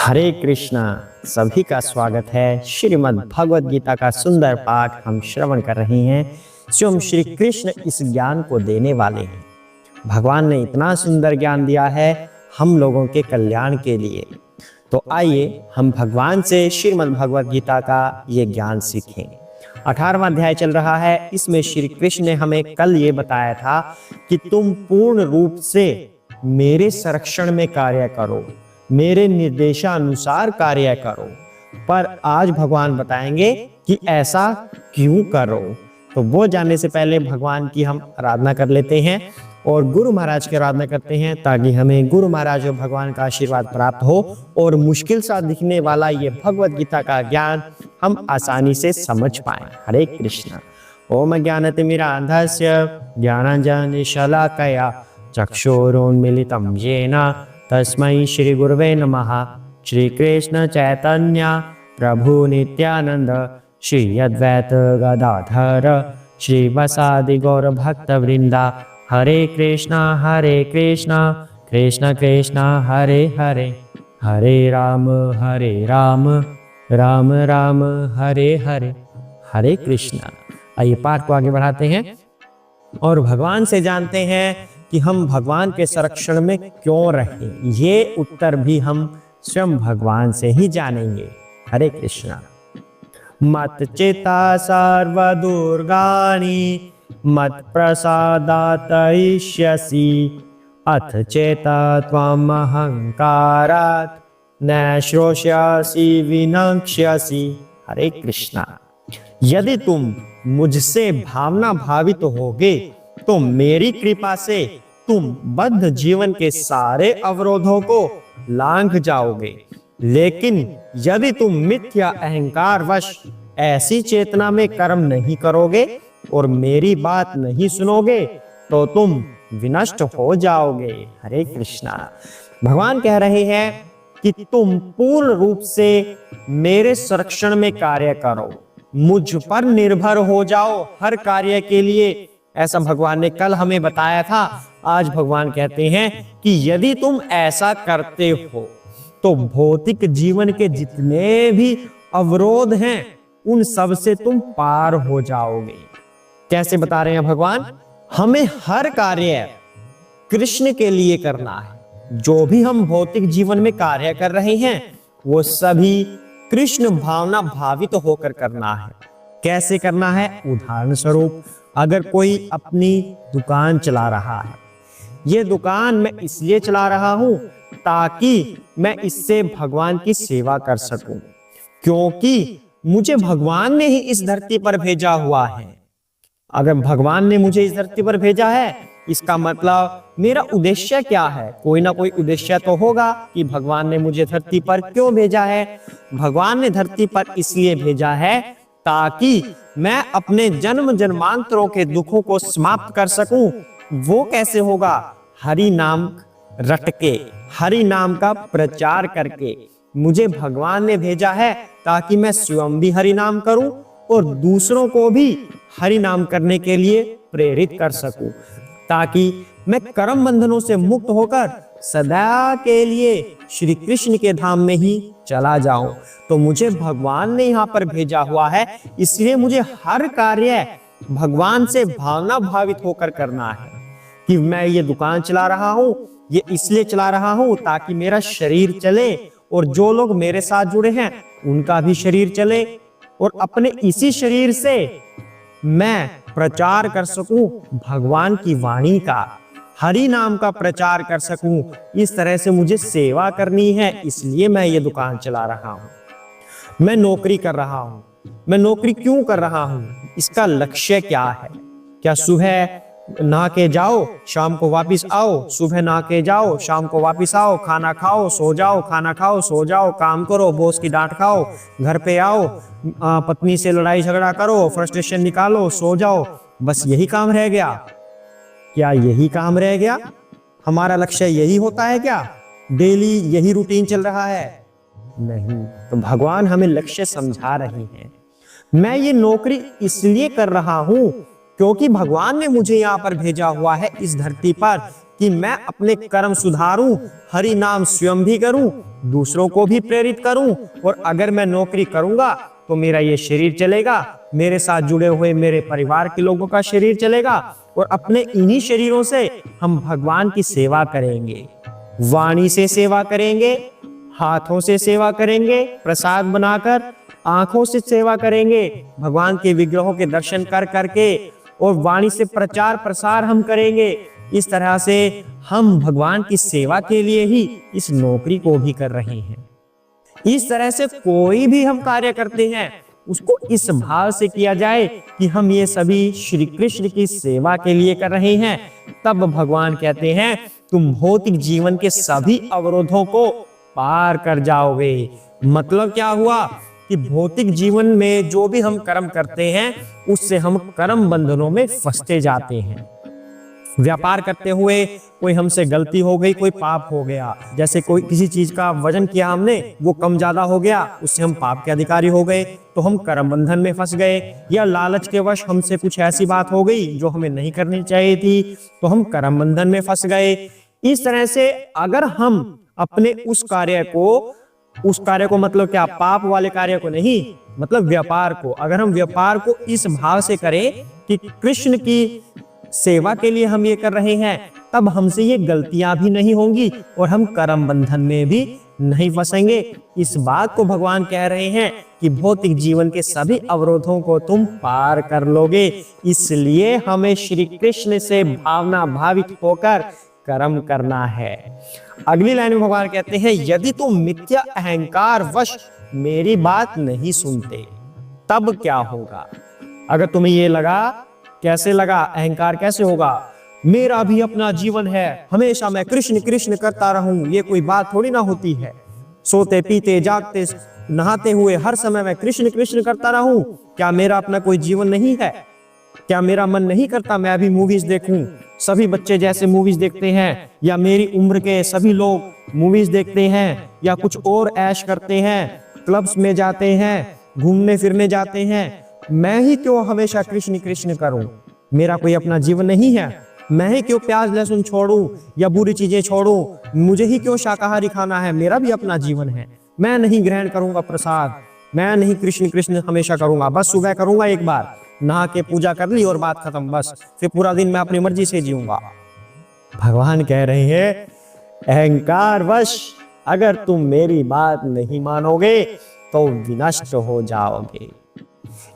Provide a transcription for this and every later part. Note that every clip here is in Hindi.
हरे कृष्णा। सभी का स्वागत है। श्रीमद् भगवद गीता का सुंदर पाठ हम श्रवण कर रहे हैं। स्वयं श्री कृष्ण इस ज्ञान को देने वाले हैं। भगवान ने इतना सुंदर ज्ञान दिया है हम लोगों के कल्याण के लिए। तो आइए हम भगवान से श्रीमद् भगवद गीता का ये ज्ञान सीखें। 18वां अध्याय चल रहा है। इसमें श्री कृष्ण ने हमें कल ये बताया था कि तुम पूर्ण रूप से मेरे संरक्षण में कार्य करो, मेरे निर्देशानुसार कार्य करो। पर आज भगवान बताएंगे कि ऐसा क्यों करो। तो वो जानने से पहले भगवान की हम आराधना कर लेते हैं और गुरु महाराज की आराधना करते हैं, ताकि हमें गुरु महाराज और भगवान का आशीर्वाद प्राप्त हो और मुश्किल सा दिखने वाला ये भगवद गीता का ज्ञान हम आसानी से समझ पाएं। हरे कृष्णा। ओम ज्ञानतिमिरान्धस्य ज्ञानाञ्जनशलाकया चक्षुरुन्मीलितं येन तस्मै श्री गुरुवे नमः। श्री कृष्ण चैतन्य प्रभु नित्यानंद श्री अद्वैत गदाधर श्रीवासादि गौर भक्त वृंदा। हरे कृष्णा कृष्ण कृष्ण हरे हरे, हरे राम राम राम हरे हरे, हरे कृष्णा। आइए पाठ को आगे बढ़ाते हैं और भगवान से जानते हैं कि हम भगवान के संरक्षण में क्यों रहें। ये उत्तर भी हम स्वयं भगवान से ही जानेंगे। हरे कृष्णा। मत चिता सर्व दुर्गानि मत प्रसादात् इष्यसि अथ चेता त्वम् अहंकारात् न श्रोष्यसि विनक्ष्यसि। हरे कृष्णा। यदि तुम मुझसे भावना भावित होगे तो मेरी कृपा से तुम बद्ध जीवन के सारे अवरोधों को लांघ जाओगे। लेकिन यदि तुम मिथ्या अहंकार वश ऐसी चेतना में कर्म नहीं करोगे और मेरी बात नहीं सुनोगे तो तुम विनष्ट हो जाओगे। हरे कृष्णा। भगवान कह रहे हैं कि तुम पूर्ण रूप से मेरे संरक्षण में कार्य करो, मुझ पर निर्भर हो जाओ हर कार्य के लिए। ऐसा भगवान ने कल हमें बताया था। आज भगवान कहते हैं कि यदि तुम ऐसा करते हो तो भौतिक जीवन के जितने भी अवरोध हैं उन सब से तुम पार हो जाओगे। कैसे बता रहे हैं भगवान? हमें हर कार्य कृष्ण के लिए करना है। जो भी हम भौतिक जीवन में कार्य कर रहे हैं वो सभी कृष्ण भावना भावित होकर करना है। कैसे करना है? उदाहरण स्वरूप, अगर कोई अपनी दुकान चला रहा है, ये दुकान मैं इसलिए चला रहा हूं ताकि मैं इससे भगवान की सेवा कर सकूं, क्योंकि मुझे भगवान ने ही इस धरती पर भेजा हुआ है। अगर भगवान ने मुझे इस धरती पर भेजा है, इसका मतलब मेरा उद्देश्य क्या है? कोई ना कोई उद्देश्य तो होगा कि भगवान ने मुझे धरती पर क्यों भेजा है। भगवान ने धरती पर इसलिए भेजा है ताकि मैं अपने जन्म जन्मांतरों के दुखों को समाप्त कर सकूं। वो कैसे होगा? हरि नाम रट के, हरि नाम का प्रचार करके। मुझे भगवान ने भेजा है ताकि मैं स्वयं भी हरि नाम करूं और दूसरों को भी हरि नाम करने के लिए प्रेरित कर सकूं, ताकि मैं कर्म बंधनों से मुक्त होकर सदा के लिए श्री कृष्ण के धाम में ही चला जाऊं। तो मुझे भगवान ने यहाँ पर भेजा हुआ है, इसलिए मुझे हर कार्य भगवान से भावना भावित होकर करना है। कि मैं ये दुकान चला रहा हूँ, ये इसलिए चला रहा हूँ ताकि मेरा शरीर चले और जो लोग मेरे साथ जुड़े हैं उनका भी शरीर चले, और अपने इसी शरीर से मैं प्रचार कर सकूं भगवान की वाणी का, हरि नाम का प्रचार कर सकूं। इस तरह से मुझे सेवा करनी है, इसलिए मैं ये दुकान चला रहा हूं। मैं नौकरी कर रहा हूं। मैं नौकरी क्यों कर रहा हूं? इसका लक्ष्य क्या है? क्या सुबह नहा के जाओ, शाम को वापस आओ, सुबह नहा के जाओ, शाम को वापस आओ, खाना खाओ, सो जाओ, खाना खाओ, सो जाओ, काम करो, बॉस की डांट खाओ, घर पे आओ, पत्नी से लड़ाई झगड़ा करो, फ्रस्ट्रेशन निकालो, सो जाओ, बस यही काम रह गया? क्या यही काम रह गया? हमारा लक्ष्य यही होता है क्या? डेली यही रूटीन चल रहा है? नहीं। तो भगवान हमें लक्ष्य समझा रहे हैं। मैं ये नौकरी इसलिए कर रहा हूं क्योंकि भगवान ने मुझे यहाँ पर भेजा हुआ है इस धरती पर, कि मैं अपने कर्म सुधारूं, हरि नाम स्वयं भी करूं, दूसरों को भी प्रेरित करूं, और अगर मैं नौकरी करूंगा तो मेरा ये शरीर चलेगा, मेरे साथ जुड़े हुए मेरे परिवार के लोगों का शरीर चलेगा, और अपने इन्हीं शरीरों से हम भगवान की सेवा करेंगे। वाणी से सेवा करेंगे, हाथों से सेवा करेंगे प्रसाद बनाकर, आंखों से सेवा करेंगे भगवान के विग्रहों के दर्शन कर करके, और वाणी से प्रचार प्रसार हम करेंगे। इस तरह से हम भगवान की सेवा के लिए ही इस नौकरी को भी कर रहे हैं। इस तरह से कोई भी हम कार्य करते हैं उसको इस भाव से किया जाए कि हम ये सभी श्री कृष्ण की सेवा के लिए कर रहे हैं, तब भगवान कहते हैं तुम भौतिक जीवन के सभी अवरोधों को पार कर जाओगे। मतलब क्या हुआ कि भौतिक जीवन में जो भी हम कर्म करते हैं उससे हम कर्म बंधनों में फंसते जाते हैं। व्यापार करते हुए कोई हमसे गलती हो गई, कोई पाप हो गया, जैसे कोई किसी चीज का वजन किया हमने, वो कम ज्यादा हो गया, उससे हम पाप के अधिकारी हो गए, तो हम कर्म बंधन में फंस गए। या लालच के वश हमसे कुछ ऐसी बात हो गई जो हमें नहीं करनी चाहिए थी, तो हम कर्म बंधन में फंस गए। इस तरह से अगर हम अपने उस कार्य को मतलब क्या, पाप वाले कार्य को नहीं, मतलब व्यापार को, अगर हम व्यापार को इस भाव से करें कि कृष्ण की सेवा के लिए हम ये कर रहे हैं, तब हमसे ये गलतियां भी नहीं होंगी और हम कर्म बंधन में भी नहीं फंसेंगे। इस बात को भगवान कह रहे हैं कि भौतिक जीवन के सभी अवरोधों को तुम पार कर लोगे, इसलिए हमें श्री कृष्ण से भावना भावित होकर कर्म करना है। अगली लाइन में भगवान कहते हैं यदि तुम मिथ्या अहंकार वश मेरी बात नहीं सुनते तब क्या होगा। अगर तुम्हें ये लगा, कैसे लगा, अहंकार कैसे होगा, मेरा भी अपना जीवन है, हमेशा मैं कृष्ण कृष्ण करता रहूं, ये कोई बात थोड़ी ना होती है। सोते पीते जागते नहाते हुए हर समय मैं कृष्ण कृष्ण करता रहूं, क्या मेरा अपना कोई जीवन नहीं है? क्या मेरा मन नहीं करता मैं अभी मूवीज देखूं? सभी बच्चे जैसे मूवीज देखते हैं, या मेरी उम्र के सभी लोग मूवीज देखते हैं, या कुछ और ऐश करते हैं, क्लब्स में जाते हैं, घूमने फिरने जाते हैं, मैं ही क्यों हमेशा कृष्ण कृष्ण करूं? मेरा कोई अपना जीवन नहीं है? मैं ही क्यों प्याज लहसुन छोड़ूं या बुरी चीजें छोड़ूं? मुझे ही क्यों शाकाहारी खाना है? मेरा भी अपना जीवन है। मैं नहीं ग्रहण करूंगा प्रसाद, मैं नहीं कृष्ण कृष्ण हमेशा करूंगा, बस सुबह करूंगा एक बार, नहा के पूजा कर ली और बात खत्म, बस फिर पूरा दिन मैं अपनी मर्जी से जीऊंगा। भगवान कह रहे हैं अहंकार वश अगर तुम मेरी बात नहीं मानोगे तो विनष्ट हो जाओगे।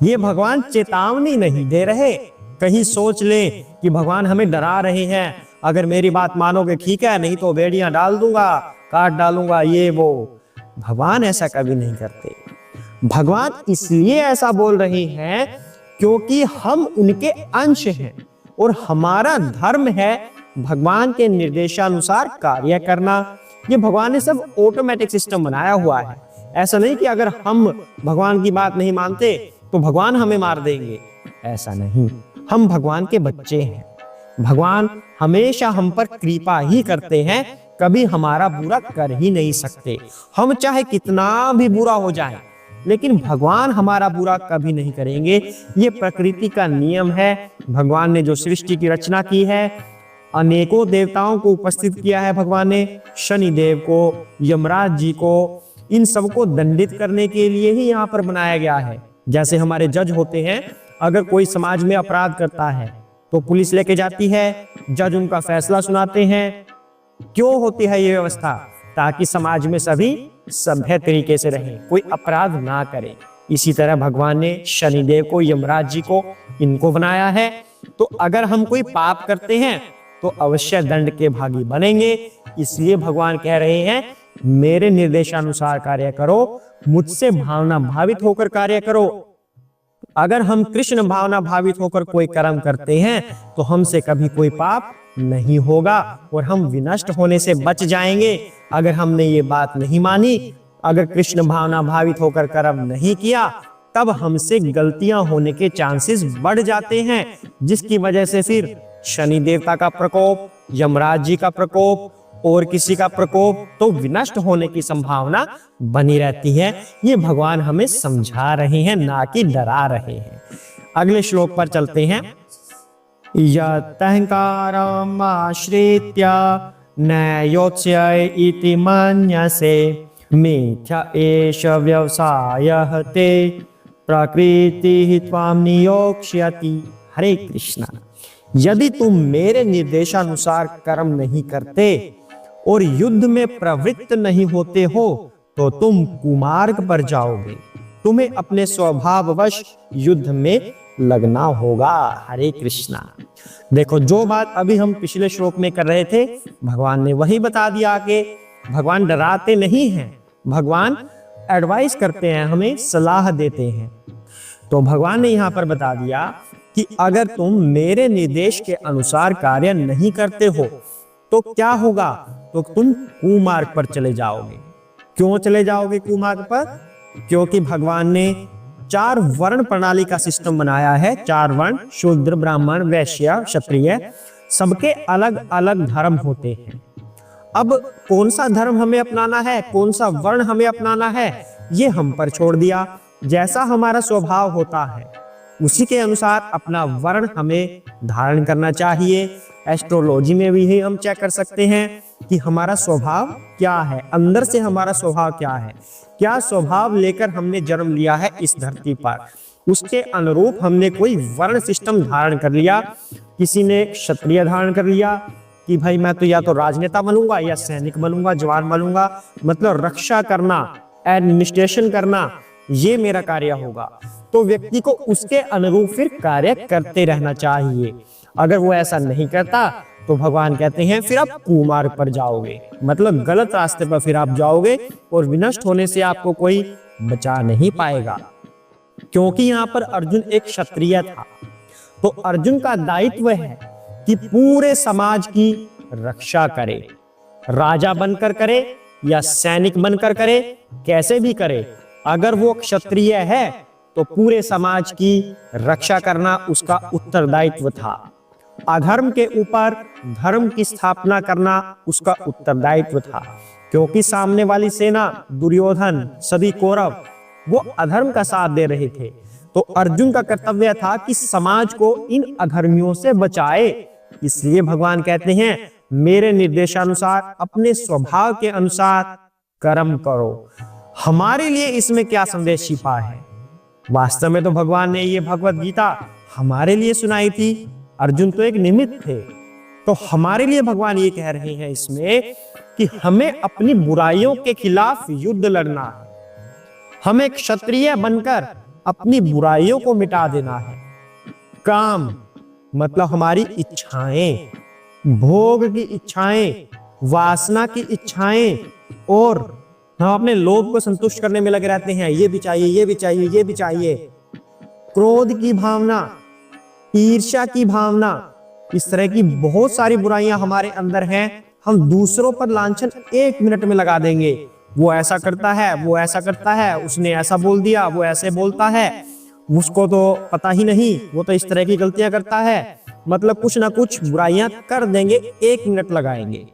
ये भगवान चेतावनी नहीं दे रहे, कहीं सोच ले कि भगवान हमें डरा रहे हैं, अगर मेरी बात मानोगे ठीक है, नहीं तो बेड़ियां डाल दूंगा, काट डालूंगा, ये वो। भगवान ऐसा कभी नहीं करते। भगवान इसलिए ऐसा बोल रहे हैं क्योंकि हम उनके अंश हैं और हमारा धर्म है भगवान के निर्देशानुसार कार्य करना। ये भगवान ने सब ऑटोमेटिक सिस्टम बनाया हुआ है। ऐसा नहीं कि अगर हम भगवान की बात नहीं मानते तो भगवान हमें मार देंगे, ऐसा नहीं। हम भगवान के बच्चे हैं, भगवान हमेशा हम पर कृपा ही करते हैं, कभी हमारा बुरा कर ही नहीं सकते। हम चाहे कितना भी बुरा हो जाए लेकिन भगवान हमारा बुरा कभी नहीं करेंगे। ये प्रकृति का नियम है। भगवान ने जो सृष्टि की रचना की है, अनेकों देवताओं को उपस्थित किया है भगवान ने, शनि देव को, यमराज जी को, इन सबको दंडित करने के लिए ही यहाँ पर बनाया गया है। जैसे हमारे जज होते हैं, अगर कोई समाज में अपराध करता है तो पुलिस लेके जाती है, जज उनका फैसला सुनाते हैं। क्यों होती है ये व्यवस्था? ताकि समाज में सभी सभ्य तरीके से रहें, कोई अपराध ना करे। इसी तरह भगवान ने शनिदेव को, यमराज जी को, इनको बनाया है। तो अगर हम कोई पाप करते हैं तो अवश्य दंड के भागी बनेंगे। इसलिए भगवान कह रहे हैं मेरे निर्देशानुसार कार्य करो, मुझसे भावना भावित होकर कार्य करो। अगर हम कृष्ण भावना भावित होकर कोई कर्म करते हैं तो हमसे कभी कोई पाप नहीं होगा और हम विनष्ट होने से बच जाएंगे। अगर हमने ये बात नहीं मानी, अगर कृष्ण भावना भावित होकर कर्म नहीं किया, तब हमसे गलतियां होने के चांसेस बढ़ जाते हैं, जिसकी वजह से फिर शनि देवता का प्रकोप, यमराज जी का प्रकोप और किसी का प्रकोप, तो विनष्ट होने की संभावना बनी रहती है। ये भगवान हमें समझा रहे हैं, ना कि डरा रहे हैं। अगले श्लोक पर चलते हैं। यतहंकारम् आश्रित्य न योत्स्यय इति मन्यसे मिथ्या एष व्यवसायः ते प्रकृति त्वां नियोक्ष्यति। हरे कृष्णा। यदि तुम मेरे निर्देशानुसार कर्म नहीं करते और युद्ध में प्रवृत्त नहीं होते हो तो तुम कुमार्ग पर जाओगे। तुम्हें अपने स्वभाववश युद्ध में लगना होगा। हरे कृष्णा। देखो, जो बात अभी हम पिछले श्लोक में कर रहे थे, भगवान ने वही बता दिया कि भगवान डराते नहीं हैं, भगवान एडवाइस करते हैं, हमें सलाह देते हैं। तो भगवान ने यहां पर बता दिया कि अगर तुम मेरे निर्देश के अनुसार कार्य नहीं करते हो तो क्या होगा, तो तुम कुमार्ग पर चले जाओगे। क्यों चले जाओगे कुमार्ग पर? क्योंकि भगवान ने 4 वर्ण प्रणाली का सिस्टम बनाया है। 4 वर्ण, शूद्र, ब्राह्मण, वैश्य, क्षत्रिय, सबके अलग अलग धर्म होते हैं। अब कौन सा धर्म हमें अपनाना है, कौन सा वर्ण हमें अपनाना है, ये हम पर छोड़ दिया। जैसा हमारा स्वभाव होता है उसी के अनुसार अपना वर्ण हमें धारण करना चाहिए। एस्ट्रोलॉजी में भी हम चेक कर सकते हैं कि हमारा स्वभाव क्या है, अंदर से हमारा स्वभाव क्या है, क्या स्वभाव लेकर हमने जन्म लिया है इस धरती पर, उसके अनुरूप हमने कोई वर्ण सिस्टम धारण कर लिया। किसी ने क्षत्रिय धारण कर लिया कि भाई मैं तो या तो राजनेता बनूंगा या सैनिक बनूंगा, जवान बनूंगा, मतलब रक्षा करना, एडमिनिस्ट्रेशन करना, ये मेरा कार्य होगा। तो व्यक्ति को उसके अनुरूप फिर कार्य करते रहना चाहिए। अगर वो ऐसा नहीं करता तो भगवान कहते हैं फिर आप कुमार्ग पर जाओगे, मतलब गलत रास्ते पर फिर आप जाओगे और विनष्ट होने से आपको कोई बचा नहीं पाएगा। क्योंकि यहाँ पर अर्जुन एक क्षत्रिय था, तो अर्जुन का दायित्व है कि पूरे समाज की रक्षा करे, राजा बनकर करे या सैनिक बनकर करे, कैसे भी करे। अगर वो क्षत्रिय है तो पूरे समाज की रक्षा करना उसका उत्तरदायित्व था। अधर्म के ऊपर धर्म की स्थापना करना उसका उत्तरदायित्व था। क्योंकि सामने वाली सेना, दुर्योधन, सभी कौरव, वो अधर्म का साथ दे रहे थे, तो अर्जुन का कर्तव्य था कि समाज को इन अधर्मियों से बचाए। इसलिए भगवान कहते हैं मेरे निर्देशानुसार अपने स्वभाव के अनुसार कर्म करो। हमारे लिए इसमें क्या संदेश छिपा है? वास्तव में तो भगवान ने ये भगवत गीता हमारे लिए सुनाई थी, अर्जुन तो एक निमित्त थे। तो हमारे लिए भगवान ये कह रहे हैं इसमें कि हमें अपनी बुराइयों के खिलाफ युद्ध लड़ना है, हमें क्षत्रिय बनकर अपनी बुराइयों को मिटा देना है। काम मतलब हमारी इच्छाएं, भोग की इच्छाएं, वासना की इच्छाएं, और हम अपने लोभ को संतुष्ट करने में लगे रहते हैं, ये भी चाहिए, ये भी चाहिए, ये भी चाहिए। क्रोध की भावना, ईर्ष्या की भावना, इस तरह की बहुत सारी बुराइयां हमारे अंदर हैं। हम दूसरों पर लांछन 1 मिनट में लगा देंगे। वो ऐसा करता है, वो ऐसा करता है, उसने ऐसा बोल दिया, वो ऐसे बोलता है, उसको तो पता ही नहीं, वो तो इस तरह की गलतियां करता है, मतलब कुछ ना कुछ बुराइयां कर देंगे, 1 मिनट लगाएंगे।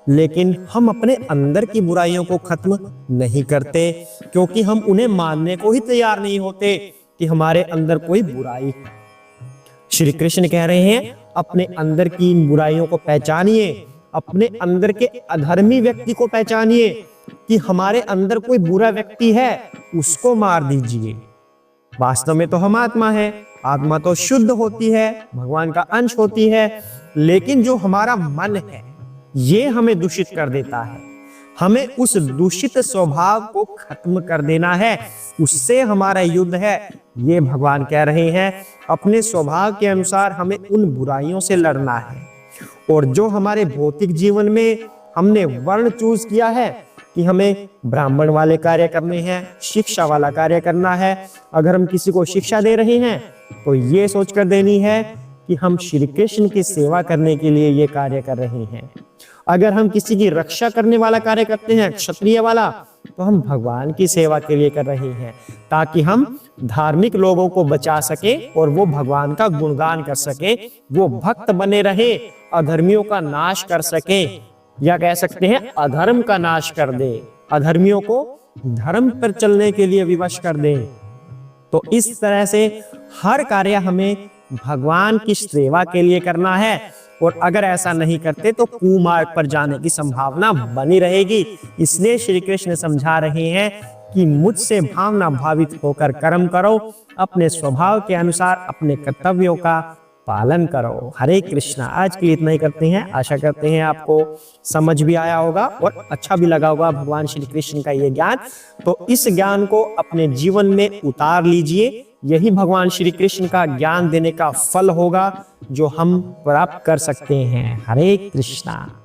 लेकिन हम अपने अंदर की बुराइयों को खत्म नहीं करते, क्योंकि हम उन्हें मानने को ही तैयार नहीं होते कि हमारे अंदर कोई बुराई है। श्री कृष्ण कह रहे हैं अपने अंदर की इन बुराइयों को पहचानिए, अपने अंदर के अधर्मी व्यक्ति को पहचानिए कि हमारे अंदर कोई बुरा व्यक्ति है, उसको मार दीजिए। वास्तव में तो हम आत्मा है, आत्मा तो शुद्ध होती है, भगवान का अंश होती है, लेकिन जो हमारा मन है ये हमें दूषित कर देता है। हमें उस दूषित स्वभाव को खत्म कर देना है, उससे हमारा युद्ध है। ये भगवान कह रहे हैं अपने स्वभाव के अनुसार हमें उन बुराइयों से लड़ना है। और जो हमारे भौतिक जीवन में हमने वर्ण चूज किया है कि हमें ब्राह्मण वाले कार्य करने हैं, शिक्षा वाला कार्य करना है, अगर हम किसी को शिक्षा दे रहे हैं तो ये सोचकर देनी है कि हम श्री कृष्ण की सेवा करने के लिए ये कार्य कर रहे हैं। अगर हम किसी की रक्षा करने वाला कार्य करते हैं, क्षत्रिय वाला, तो हम भगवान की सेवा के लिए कर रहे हैं, ताकि हम धार्मिक लोगों को बचा सके और वो भगवान का गुणगान कर सके, वो भक्त बने रहे, अधर्मियों का नाश कर सके, या कह सकते हैं अधर्म का नाश कर दे, अधर्मियों को धर्म पर चलने के लिए विवश कर दे। तो इस तरह से हर कार्य हमें भगवान की सेवा के लिए करना है, और अगर ऐसा नहीं करते तो कुमार्ग पर जाने की संभावना बनी रहेगी। इसलिए श्री कृष्ण समझा रहे हैं कि मुझसे भावना भावित होकर कर्म करो, अपने स्वभाव के अनुसार अपने कर्तव्यों का पालन करो। हरे कृष्णा। आज के लिए इतना ही करते हैं। आशा करते हैं आपको समझ भी आया होगा और अच्छा भी लगा होगा भगवान श्री कृष्ण का ये ज्ञान। तो इस ज्ञान को अपने जीवन में उतार लीजिए। यही भगवान श्री कृष्ण का ज्ञान देने का फल होगा जो हम प्राप्त कर सकते हैं। हरे कृष्णा।